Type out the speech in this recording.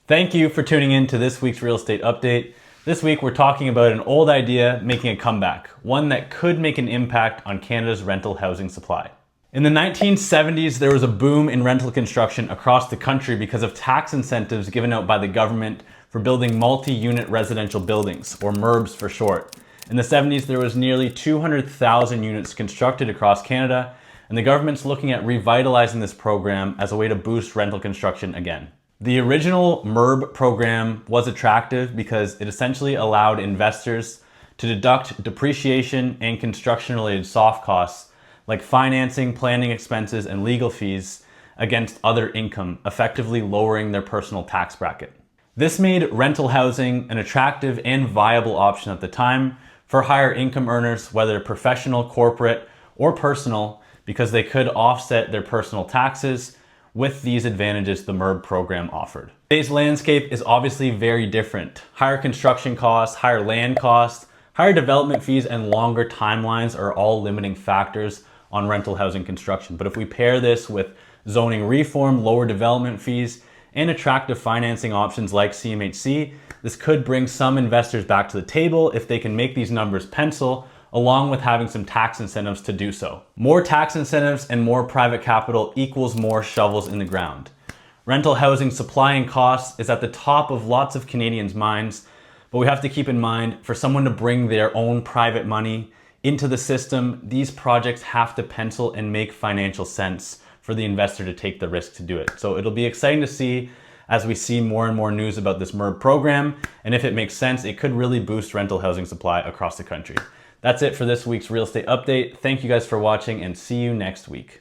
Thank you for tuning in to this week's real estate update. This week we're talking about an old idea making a comeback, one that could make an impact on Canada's rental housing supply. In the 1970s, there was a boom in rental construction across the country because of tax incentives given out by the government for building multi-unit residential buildings, or MURBs for short. In the 70s, there was nearly 200,000 units constructed across Canada, and the government's looking at revitalizing this program as a way to boost rental construction again. The original MURB program was attractive because it essentially allowed investors to deduct depreciation and construction-related soft costs like financing, planning expenses, and legal fees against other income, effectively lowering their personal tax bracket. This made rental housing an attractive and viable option at the time for higher income earners, whether professional, corporate, or personal, because they could offset their personal taxes with these advantages the MURB program offered. Today's landscape is obviously very different. Higher construction costs, higher land costs, higher development fees, and longer timelines are all limiting factors on rental housing construction. But if we pair this with zoning reform, lower development fees, and attractive financing options like CMHC, this could bring some investors back to the table if they can make these numbers pencil, along with having some tax incentives to do so. More tax incentives and more private capital equals more shovels in the ground. Rental housing supply and costs is at the top of lots of Canadians' minds, but we have to keep in mind, for someone to bring their own private money into the system, these projects have to pencil and make financial sense for the investor to take the risk to do it. So it'll be exciting to see as we see more and more news about this MURB program, and if it makes sense, it could really boost rental housing supply across the country. That's it for this week's real estate update. Thank you guys for watching, and see you next week.